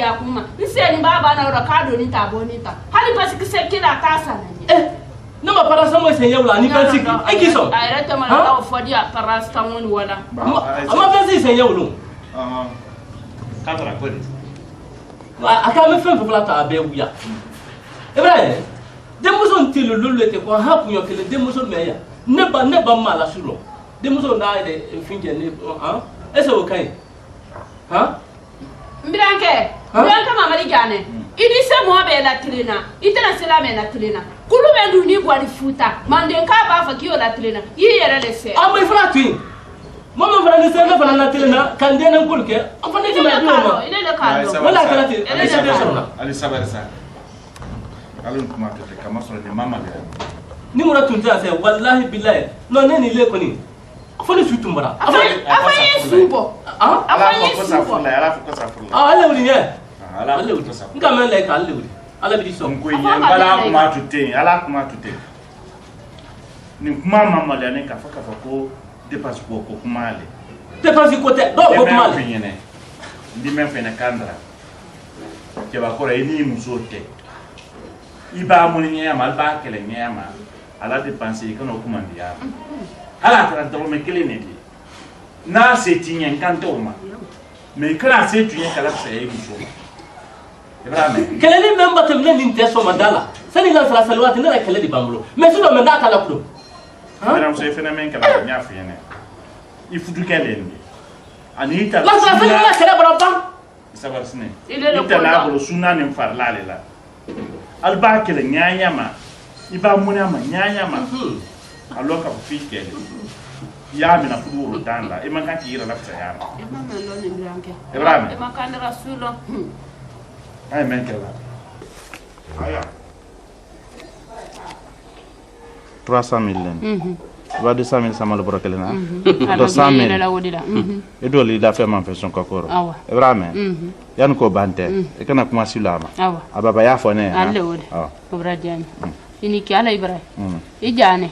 dia kuma nse ni baba na ro ka do ni ta bonita hali pasi ki se kila tasa na ma paracetamol sen yawla ni fansi ai kiso ay reta ma la fodi a paracetamol wala ama fansi sen yawlo kadra ko de aka me fen fula ta be wuya Ibrahim demuso ntilo lolete ko ha kunyo kele demuso meya ne ba mala sulo demuso na ide finje ne ese o kai Mbiranke mama ligane idi se mo be la trina itena sela me la trina kulu be ndu ni bwali futa mande ka ba fa kiyo la trina yi yere le se amay frati mama fara ni se na fara la trina kan de nan kulke afane ti me do ile le ka wala karati ile se de sona ali sabar sa alun kuma to te kama so de mama le ni mura tunta se wallahi billahi no ne ni le koni afane su tumbara afane subo ala ko sa fulla ala ko sa fulla ala wuri ne ala ko sa nka men like ala wuri ala bi so ko yen bala kuma to te ala kuma to te ni kuma mama le ne ka fa ko dépasse ko kuma le dépasse ko te do ko kuma le ne ndi men fe na kandra ke ba ko re ni muso te iba mo ni nyama ba kele nyama ala dépenser ko no kuma ndiya ala tra to me kele ne di na se tinye nkanto ma me kra se tinye kala se e muso Ibrahim kele ni memba te mne ni teso mandala sani la sala salwati na kele di bambulo me suno me ndata la pro Ibrahim se phénomène kala nya fe ne ifudu kele ni anita la sala salwati kele bra bam sabar sne ita la bolo sunna ni farla le la alba kele nyanya ma iba muna ma nyanya ma aloka fi kele ya mina furu tanda e man kan tira la fta ya Ibrahim e man kan rasulo ay men kala aya 300,000 va 200,000 sama le brokele na 200,000 e do li da fe man fe son kokoro Ibrahim yan ko bante e kana kuma silama ababa ya fone alle wodi obradian ini ki ala Ibrahim ijane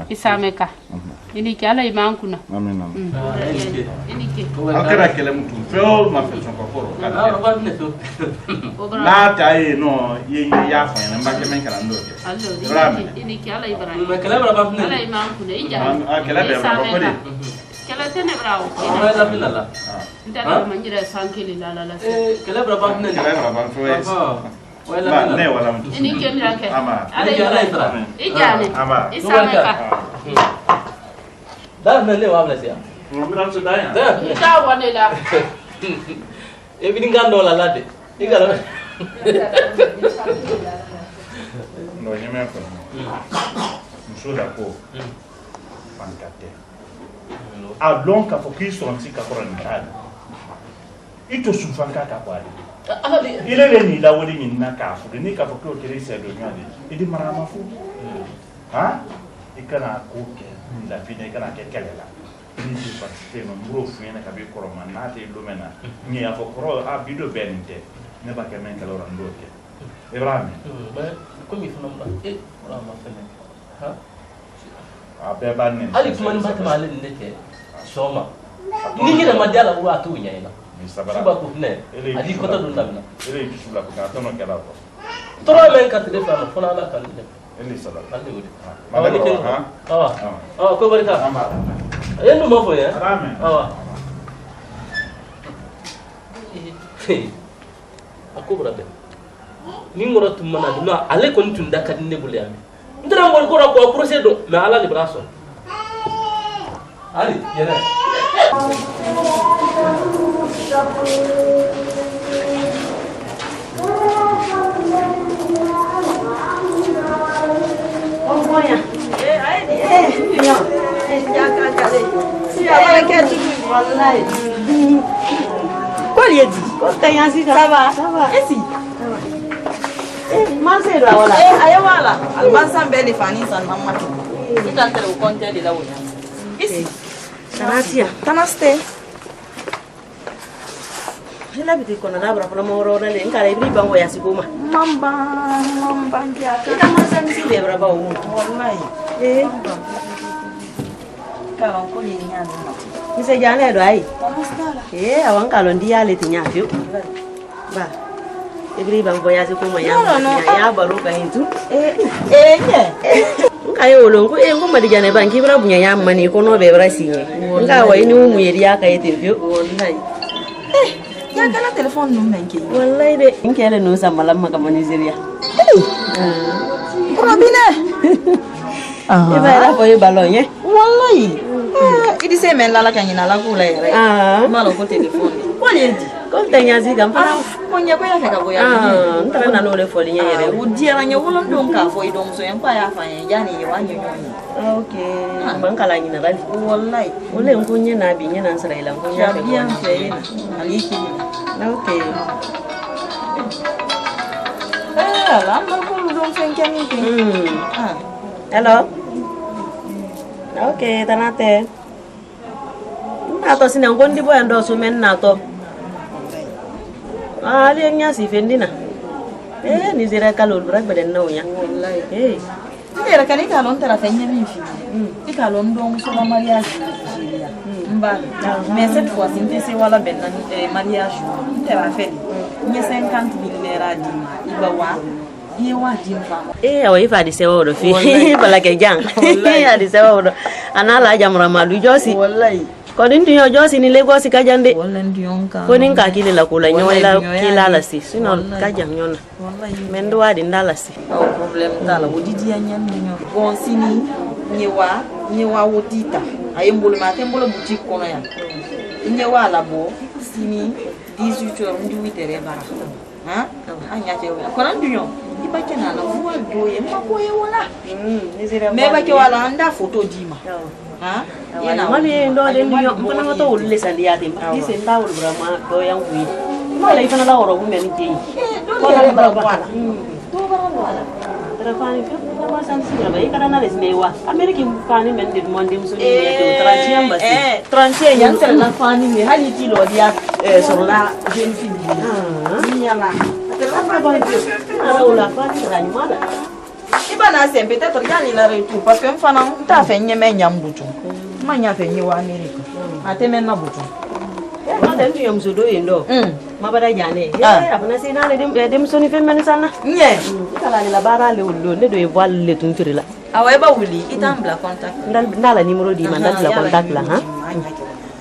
isameka ini ki ala imankuna amin ini ki akara kele mutu feo ma fe son kokoro la tai no ye ya fa na mbake men kala ndo Ibrahim ini ki ala Ibrahim kala bra bam ala imankuna ijane kala be bra ko de kala tene bravo ala da bilala ndala manjira sankeli la kala bra bam ne kala bra bam fo wala ne wala mtu ini kemira ke ama ala Ibrahim ijane isameka dar ne le wabla sia ngomira so daya ita wanela e bidin gando la lade igala no nyeme ko muso da ko pankate a lonka fo ki sonti ka ko ndada ito sufanka ka kwali ile le ni la wodi ni na ka fu ni ka fu ko kire se do nyade idi marama fu ikana ko ke ni la fine kana ke kelela ni di participer no bro fu ene ka be ko man na te do mena ni ya fo ko a bido benite ne ba ke men ka lo rando ke Ibrahim ba ko mi fu no ba wala ma fene a be ba ne ali kuma ni ba ta malen ne ke soma ni gida majala wa tu nya ina sabara suba ko ne adi ko to dum na ele ki sula ko ka to no kala ko toro men ka te fa no fona la kan ne ele sabara alle wodi ma de ko barka yendo mo fo ya amen ako brabe ni ngoro tum mana dum ale ko ntun da kan ne bule ami ndara ngol ko ko procedo mais ala libration ali yene Olha, tem assim, tá bom? Esse. Mas é lá, olha. Aí olha, almoçam bem fani san mamma. E tá tendo o conte de lá olha. Esse. Tanasia, tanaste. Ela biti kona na bra mo ro le ngara ibri bango ya sigoma. Mamba ndia. Ita masa nisi le bra ba o. Wallahi. Ka ko ni nyana. Ise jane do ai. Awan kalo ndia le tinya fiu. Ba. Ibri bang voyage ko ma ya baru ka itu. Kayo ulung ko ko madijane bang kibra bunya ya mani ko no be brasi. Nga wa ini mu yeri ya kai tevyo. Wallahi. Ya kana telephone no menke. Wallahi de inkele no sa malam maka Nigeria. Robina. Iba era foi balon ye. Wallahi. Idi se men lala kan ina la kula yere. Malo ko telephone. Wali ndi. Ko tanya si gam fana. Konya ko ya ka go ya. Ntara na no le foli nye yere. Udiara nya wolon don ka fo idom so yan pa ya fa yan jani wa nyonyo. Okay. Bangkala nyina bali. Wallahi. Ole nkunye na bi nyina nsara ila nkunye. Ya bien fait. Aliki. Okay. La ma ko don fen kemi ki. Hello. Okay, tanate. Nato sina ngondi boya ndo so men nato. Ali nya si fendina. Ni zira kalol brak beden no nya. Wallahi. Era kan ika lon tara fenya min fi. Ika lon don so ma mariage. Mba. Mais cette fois ci c'est wala ben mariage. Tera fait. Ni 50,000 naira di. Iba wa. Awa ifa di sewa do fi bala ke jang di sewa do anala jamra malu josi wallahi ko din tiyo josi ni Lagos ka jande wallahi ndionka ko nin ka kile la kula nyola kila la si sino ka jang nyona wallahi mendo wadi ndala si problem tala wodidi anyan nyo bon sini nyewa wodita ayembolo ma tembolo boutique kono ya nyewa la bo sini 18h ndi 8h bara anya che ko nan dunyo iba kena la vuwa doye makoye wala me ba ke wala anda photo dima yana mali ndo de dunyo mpana mato ulle sandiate di senda ul brama do yang wi mala ifana la oro gumen ke ko la bara do bara wala terafani fi ma san sira ba ikana na lesmewa ameriki fani men de monde muso ni de 30 ambasi 30 yang tere la fani ni hali kilo dia sur la jeune fille nyala Ibana c'est peut-être gagner la retour parce que mfana ta fait nyeme nyambutu manya fait nyi wa America ateme na butu ma den tu yom sudo yendo mabada jane apana sina le dem soni fe men sana nye kala la bara le ullo le do e voile le tun firila awa ba wuli itambla contact ndala numéro di man la contact la ha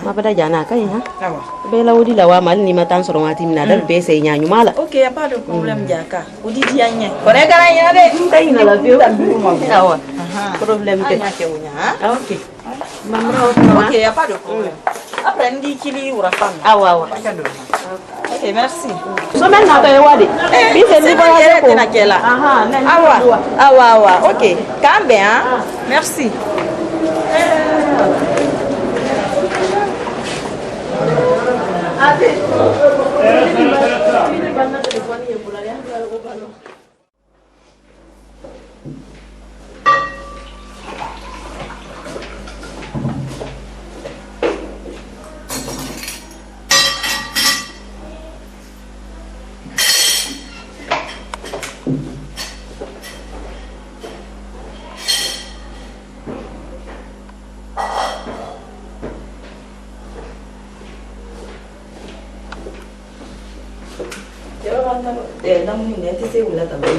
mabada jana kai ha bela wudi la wa mal ni matan soro mati mina dal be se nyaanyu mala OK y a pas de problème jaka wudi di anye kore gara nya de dai na la view awa problème ke anya ke unya ha OK mamro OK y a pas de problème après ndi kili ura fam awa OK merci so men na to e wadi bi se ni boya ko na kela awa OK kambe hein merci namu ni ati se wala tabai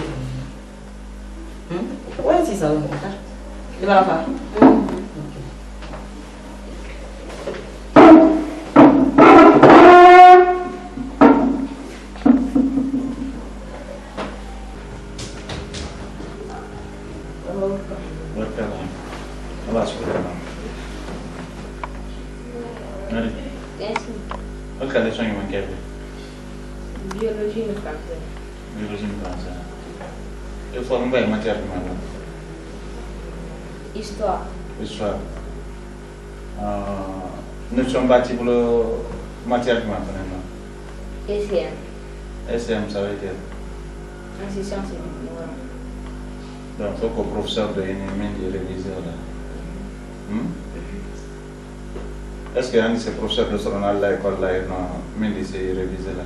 wala si sawa di bara fa Quelle leçon il manquait? Biologie et français. Biologie et français. Il faut une belle matière de maths. Histoire. Histoire. Nous sommes bâtis pour la matière de maths. SCM. SCM, ça veut dire? Assistance et mémoire. Donc, il faut que le professeur de l'ennemi révise là. Est-ce qu'il y a un professeur de son à l'école là et non, mais il s'est révisé là?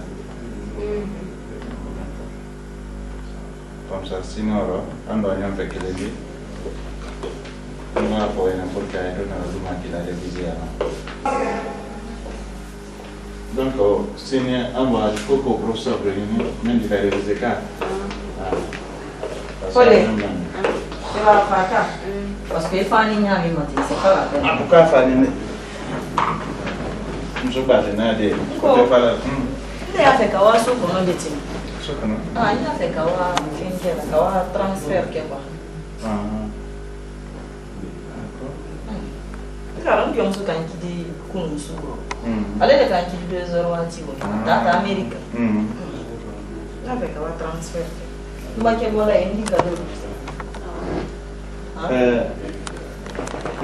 Comme ça, sinon, on doit y en faire qu'il est dit. On va pour une pour qu'il y ait un document qu'il a révisé. Donc, c'est un voyage pour que le professeur même faire les écarts. Parce que Fanny n'a pas menti, c'est pas la peine. Ah, pourquoi Fanny? Je ne sais pas, je n'ai pas dit. Il a fait kawa so kono de tin. So kono? Ah, il a fait kawa finke la kawa transfert ke ba. Cara ndio mso kan kidi kunu suro. Ale de kan kidi 2 wati wo. Data America. Il a fait kawa transfert. Uma ke bola indicador.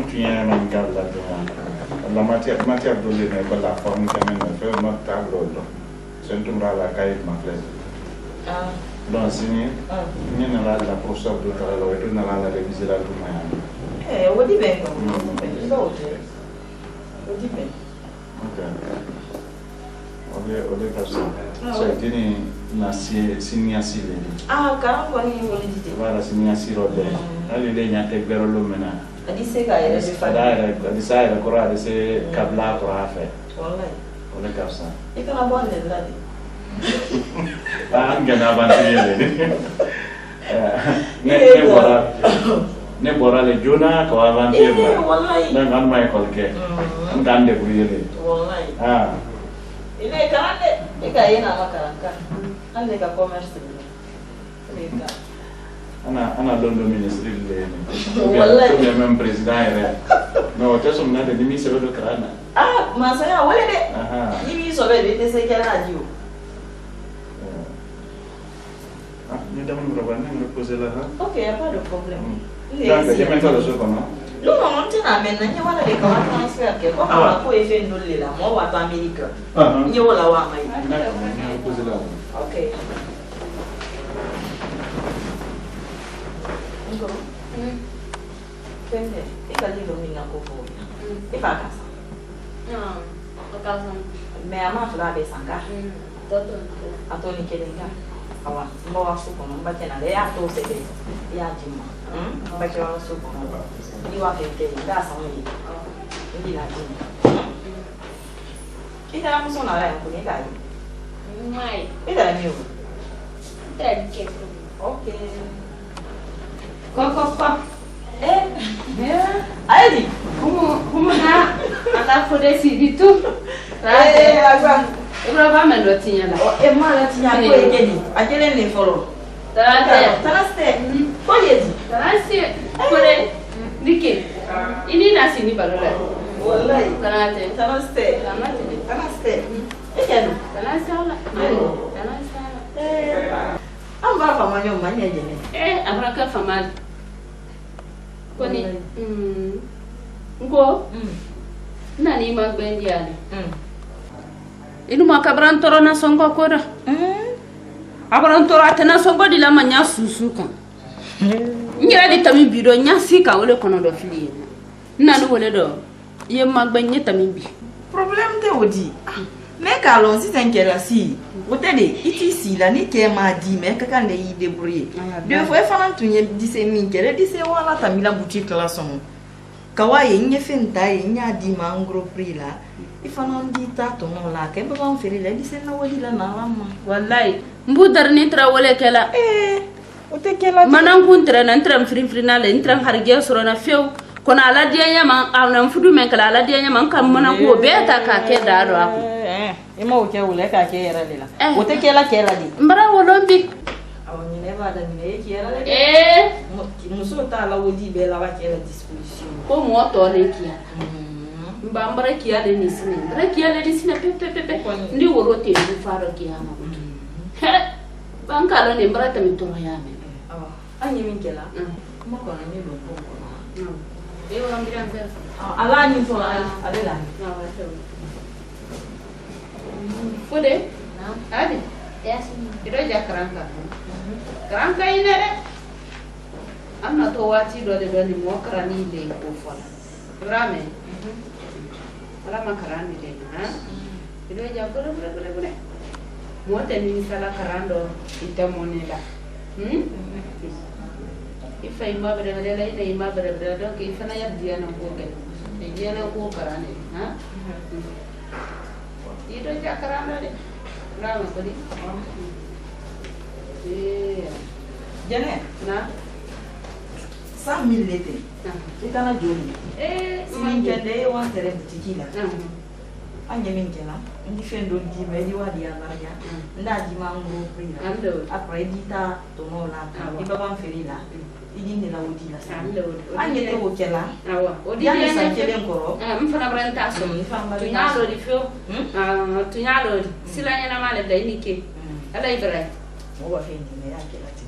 Tu viens à la matière de l'école, la forme que nous avons fait, notre tableau. C'est un tour à la cahier de ma flèche. Donc, si nous avons la professeure de travail, nous avons la réviser la tournée. On dit bien. On dit bien. Ok. On est comme ça. C'est une signature. Ah, quand on est au lit. Voilà, signature. Elle est une tête vers le ménage. Adise ka yɛrɛ de fa adisa yɛrɛ kɔrɔ adise kabila kɔrɔ a fɛ o de ka fisa I kana bɔ ne la de an gɛnna aventure ne bɔra le joona ka aventure la donc an ma école kɛ an k'an débrouiller le ile kalan de I ka ye na ma kalan kan an de ka commerce de ana londo ministre le même président yɛrɛ mais o tɛ sɔn na de ni min sɛbɛn do kalan na ah masaya wale de ni min sɔbɛ de tɛ se kɛlɛ na di o ni dama mi rɔba ne mi poser la ha ok y a pas de problème donc je mets toi le so kɔnɔ non non tɛ na mɛ na nye wala de ka wa transfert kɛ ko kama ko ye fɛn dɔ le la mɔgɔ wa taa Amérique nye wala wa ma ye poser la ok Fende, I ka livro min na ko fo. I fa ka sa. O ka sa. Me ama fla be sanga. Toto. Ato ni kelenga. Awa, mbo wa su kono mba tena le ya to se ke. Ya jima. Mba ke wa su kono. Ni wa ke ke da sa mo yi. Ndi na jima. I ka mo so na la ko ni ka yi. Mai. I da mi o. Tre ke. Okay. Ko. Aidi. Como na ata fode si ditu. Agora. Ibra ba me do tinya la. Mala tinya ko e kedi. Akele ne folo. Tanaste. Ko yedi. Tanaste. Kore. Dike. Ini nasi ni balola. Wallahi. Tanaste. Tanaste. Ekelu. Tanaste wala. Tanaste. Amba fa manyo manya jene. Abra ka famal. Koni ngo nani magbendi ale inu makabran toro na songo koda abran toro atena songo di la manya susuka nyira di tami bido nya sika wole kono do fili nanu wole do ye magbenye tami bi problème te odi mais kalon si t'inquiète si otede iti si la ni ke ma di mais kaka ne yi débrouiller deux fois fana tunye dise min kere dise wala tamila boutique la son kawaye nye fenta ye nya di ma ngro prix la ifana di ta to no la ke ba on fere la dise na wali la na lama wallahi mbu darni tra wole kala ote kela manan kun tra na tram frin frina le tram harge soro na few kona ala dianya man ala fudu men kala ala dianya man kam manan ko beta ka ke daro ako ima o ke wule ka ke yera lela ote kela di mbara wolombi awon ne ba da ne ke yera muso ta la wodi be la ba ke la disposition ko mo to ne kiya mbambara kiya de ni sine mbara kiya de ni sine pepe ndi woro te ni faro kiya ma banka lo ne mbara ta mi to ya me anyi min kela mo ko na ni do ko wala ngira mbere ala ni to ala la Fode? Não. Adi? É assim. Iro ja karanka. Karanka ine de. Amna to wati do de do ni mo karani le ko fola. Brame. Ala ma karani de ha. Iro ja bure. Mo te ni sala karando ite monela. Ifa ima bere la ina ima bere do ke ifa na ya dia na ko ke. Dia na ko karani ha. Ido jakaranda de. Rama ko di. Jene. Na. 100 000 l'été. Itana joli. Sini kende wan tere butiki la. Anye min kena. Ndi fendo di me di wadi amarya. Nda di mango pri la. Après di ta tono la. Di baba feri la. Idi ni la wodi la. Anye te wo kela. Awa. Odi ya sa kele nkoro. Mfana branta so. Tunyalo di fio. Tunyalo sila nyana male da inike. Ala ibra. Mo wa fendi me ya kela ti.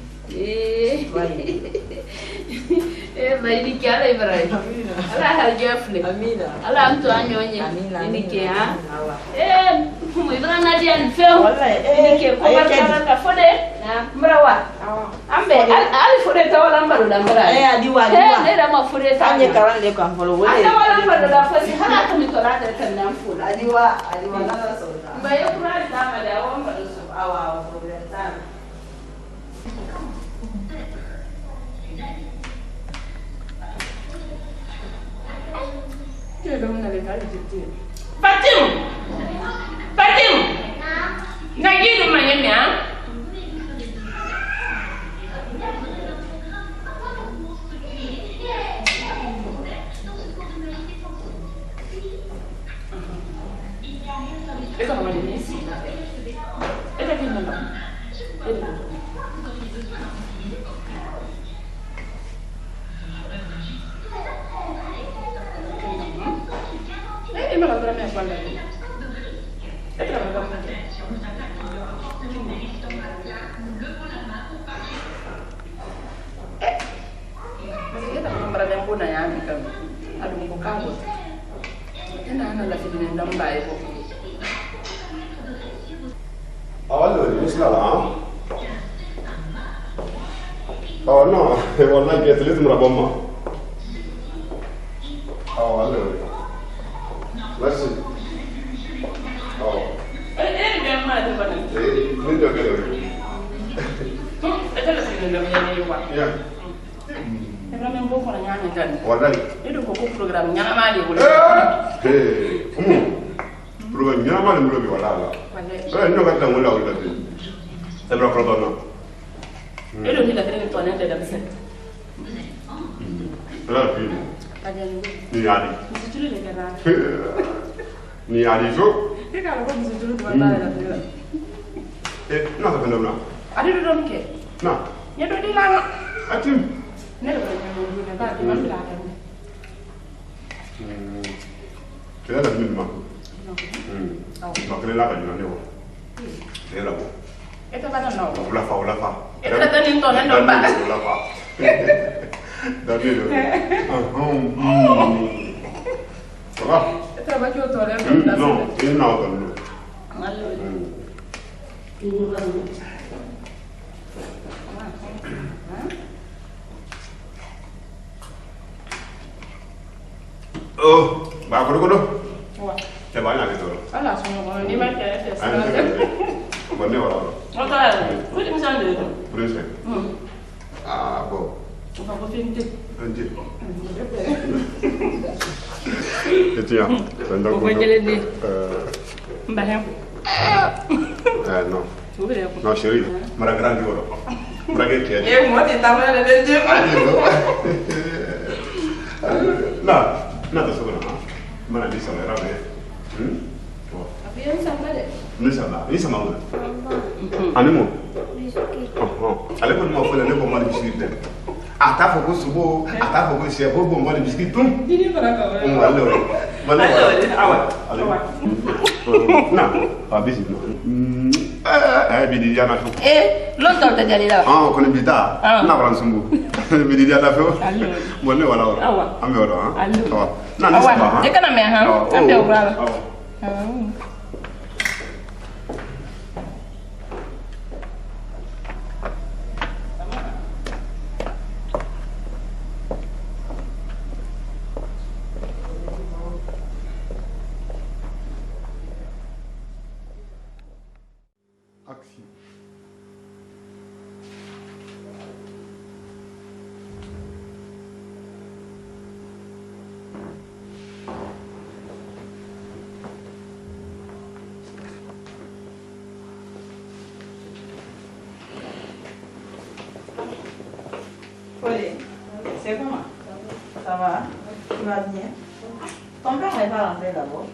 Bayi kiara Ibrahim. Ala harjafle. Amina. Ala mtu anyonye. Amina. Nike ha. Mu Ibrahim nadia nfeo. Wallahi Nike ko barka fode. Mrawa. Ambe ali fode ta wala mbaro da mbara. Adi wa adi wa. Ne da ma fode ta. Anye karan le kan folo wele. Ata wala mbaro da fosi hala ka mi tola da kan nan fula. Adi wa na so ta. Bayi kura ta ma da wa mbaro so awa problem ta. Fatim! Nagidu manyanya? Eka mama ni si. Eka kinanda. Ini malah berapa yang pandai? Itu berapa pandai? Masih kita berapa yang pun ya, kan? Aduh, mau kamu. Ini anak lagi di dalam bayi kok. Awal ni salah. Oh no, wallahi dia tulis meraba mah. Awal ni. Merci. Oh. Ini dia mana tu mana? Ini dia kena. Itu lah sih dalam yang ini juga. Ya. Dalam yang buku orang nyanyi kan? Wallahi. Itu buku program nyanyi mana dia boleh? Program nyanyi mana boleh wallahi. Ni nak kata mula ulah tu. Sebab pertama. Itu ni lah kena tuan yang ada besar. Berapa ni? Ni ada. Mesti le kena. Ni ada tu. Ini kalau kau mesti dulu tuan ada tu. Nak apa nama? Ada tu dong ke? Nak. Ya tu di lama. Atim. Ni ada berapa yang dulu nak di mana belakang. Kita dah minum aku. Makanya lah kan ni awak. Ni lah bu. Itu kan no. Ulafa. Itu kan ni tuan yang dong bang. Ulafa. Dah ni tu. Apa? Itu apa kau tuan yang dong bang? No, ini nak kan dulu. Malu. Oh, bagus tu. Wah. Saya banyak itu. Alah semua ni macam ada. Mana orang? Oh tak. Boleh misalnya itu. Boleh. Ah, bo. Apa kau tinggi? Anjir. Itu ya. Tentang Kau jalan ni. Mbak yang. No. Boleh aku. No, chérie. Mara grande orang. Mara kecil. Mau ditambah ada dia. Nah, tu sebenarnya. Mana di sana ramai. Tapi yang sama deh. Ini sama mana? Animu. Ale pun mau pulang, dia bawa biskit deh. Atau fokus subuh, atau fokus siapa bawa biskit tu? Ini berapa? Mana? Awak. Nah, habis itu. Bidi dia nak tu. Lontar tak jadi dah. Kau ni bida. Nak orang sembuh. Bidi dia nak tu. Boleh wala orang. Awak. Ambil orang. Awak. Nah, ni sama. Dia kan ambil ha. Ambil orang. Aksi. Colé, c'est comment? Ça va? Tu vas bien? Ton père n'est pas rentré d'abord?